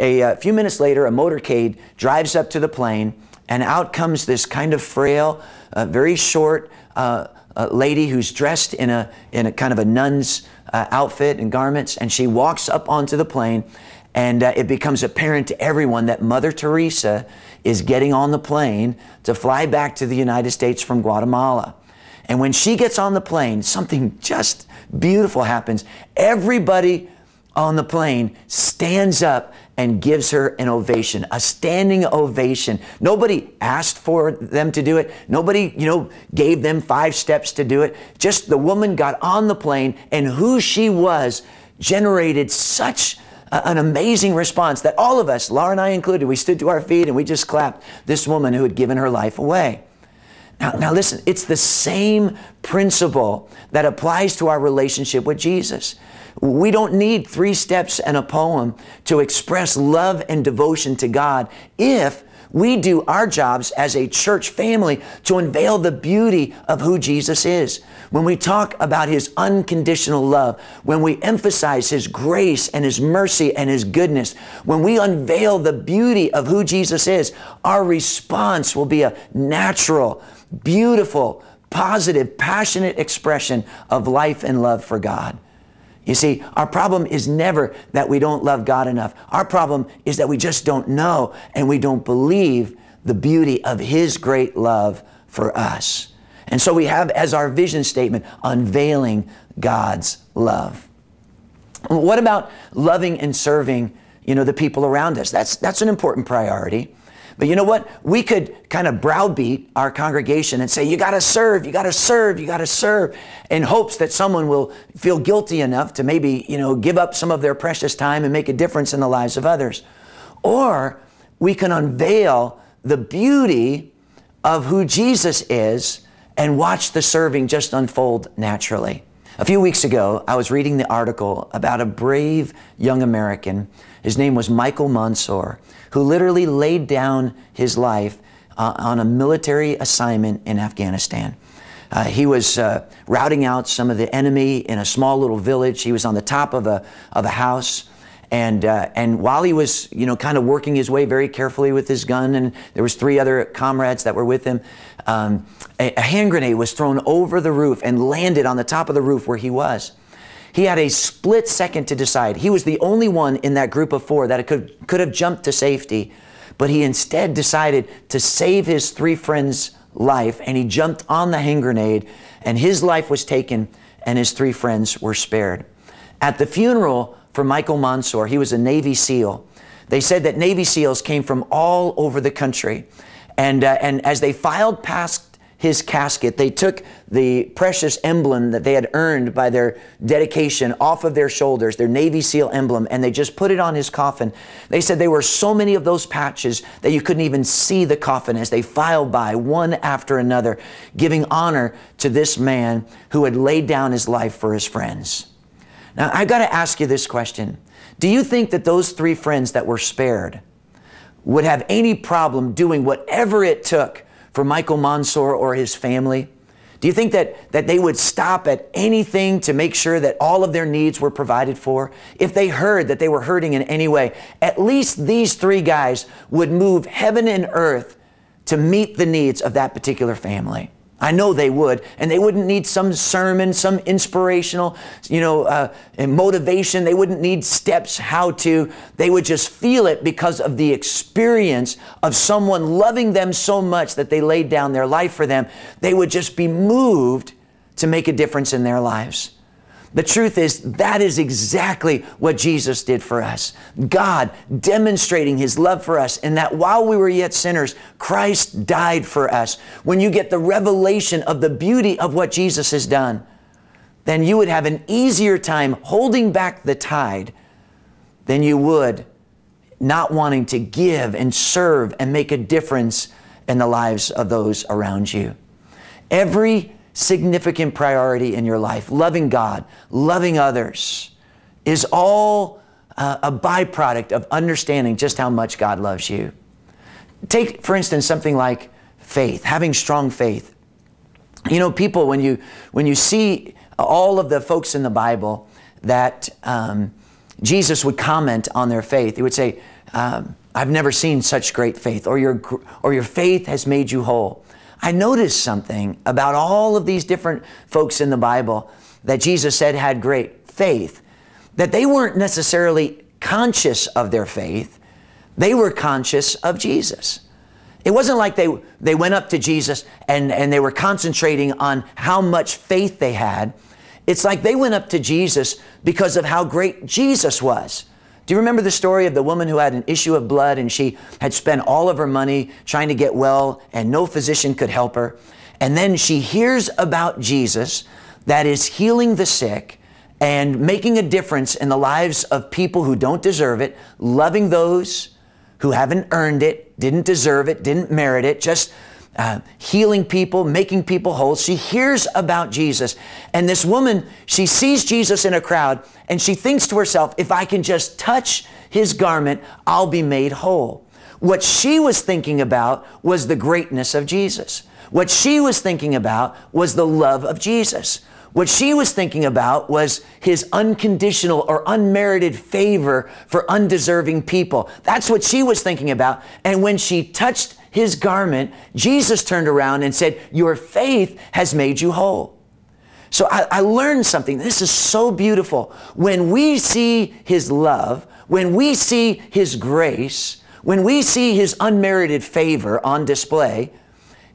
A few minutes later, a motorcade drives up to the plane, and out comes this kind of frail, very short lady who's dressed in a kind of a nun's outfit and garments, and she walks up onto the plane, and it becomes apparent to everyone that Mother Teresa is getting on the plane to fly back to the United States from Guatemala. And when she gets on the plane, something just beautiful happens. Everybody on the plane stands up and gives her an ovation, a standing ovation. Nobody asked for them to do it. Nobody, gave them 5 steps to do it. Just the woman got on the plane, and who she was generated such an amazing response that all of us, Laura and I included, we stood to our feet and we just clapped this woman who had given her life away. Now listen, it's the same principle that applies to our relationship with Jesus. We don't need 3 steps and a poem to express love and devotion to God if we do our jobs as a church family to unveil the beauty of who Jesus is. When we talk about His unconditional love, when we emphasize His grace and His mercy and His goodness, when we unveil the beauty of who Jesus is, our response will be a natural, beautiful, positive, passionate expression of life and love for God. You see, our problem is never that we don't love God enough. Our problem is that we just don't know and we don't believe the beauty of His great love for us. And so we have as our vision statement, unveiling God's love. What about loving and serving, the people around us? That's an important priority. But you know what? We could kind of browbeat our congregation and say, you got to serve, you got to serve, you got to serve, in hopes that someone will feel guilty enough to maybe, give up some of their precious time and make a difference in the lives of others. Or we can unveil the beauty of who Jesus is and watch the serving just unfold naturally. A few weeks ago, I was reading the article about a brave young American. His name was Michael Monsoor, who literally laid down his life on a military assignment in Afghanistan. He was routing out some of the enemy in a small little village. He was on the top of a house. And while he was, kind of working his way very carefully with his gun, and there was 3 other comrades that were with him, a hand grenade was thrown over the roof and landed on the top of the roof where he was. He had a split second to decide. He was the only one in that group of 4 that could have jumped to safety, but he instead decided to save his 3 friends' life, and he jumped on the hand grenade, and his life was taken, and his 3 friends were spared. At the funeral for Michael Monsoor, he was a Navy SEAL. They said that Navy SEALs came from all over the country, and as they filed past his casket, they took the precious emblem that they had earned by their dedication off of their shoulders, their Navy SEAL emblem, and they just put it on his coffin. They said there were so many of those patches that you couldn't even see the coffin as they filed by one after another, giving honor to this man who had laid down his life for his friends. Now, I've got to ask you this question. Do you think that those 3 friends that were spared would have any problem doing whatever it took for Michael Monsoor or his family? Do you think that they would stop at anything to make sure that all of their needs were provided for? If they heard that they were hurting in any way, at least these 3 guys would move heaven and earth to meet the needs of that particular family. I know they would, and they wouldn't need some sermon, some inspirational, motivation. They wouldn't need steps how to. They would just feel it because of the experience of someone loving them so much that they laid down their life for them. They would just be moved to make a difference in their lives. The truth is, that is exactly what Jesus did for us. God demonstrating His love for us, and that while we were yet sinners, Christ died for us. When you get the revelation of the beauty of what Jesus has done, then you would have an easier time holding back the tide than you would not wanting to give and serve and make a difference in the lives of those around you. Every significant priority in your life, loving God, loving others, is all a byproduct of understanding just how much God loves you. Take, for instance, something like faith, having strong faith. People, when you see all of the folks in the Bible that Jesus would comment on their faith. He would say, I've never seen such great faith, or your faith has made you whole. I noticed something about all of these different folks in the Bible that Jesus said had great faith, that they weren't necessarily conscious of their faith. They were conscious of Jesus. It wasn't like they went up to Jesus and they were concentrating on how much faith they had. It's like they went up to Jesus because of how great Jesus was. Do you remember the story of the woman who had an issue of blood, and she had spent all of her money trying to get well and no physician could help her? And then she hears about Jesus that is healing the sick and making a difference in the lives of people who don't deserve it, loving those who haven't earned it, didn't deserve it, didn't merit it, just healing people, making people whole. She hears about Jesus. And this woman, she sees Jesus in a crowd, and she thinks to herself, if I can just touch his garment, I'll be made whole. What she was thinking about was the greatness of Jesus. What she was thinking about was the love of Jesus. What she was thinking about was his unconditional or unmerited favor for undeserving people. That's what she was thinking about. And when she touched his garment, Jesus turned around and said, your faith has made you whole. So I learned something. This is so beautiful. When we see his love, when we see his grace, when we see his unmerited favor on display,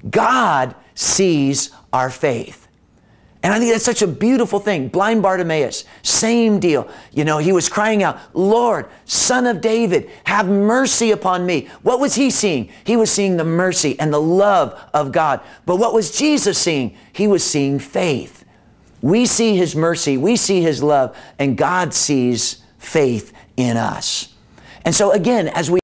God sees our faith. And I think that's such a beautiful thing. Blind Bartimaeus, same deal. You know, he was crying out, Lord, Son of David, have mercy upon me. What was he seeing? He was seeing the mercy and the love of God. But what was Jesus seeing? He was seeing faith. We see his mercy, we see his love, and God sees faith in us. And so again, as we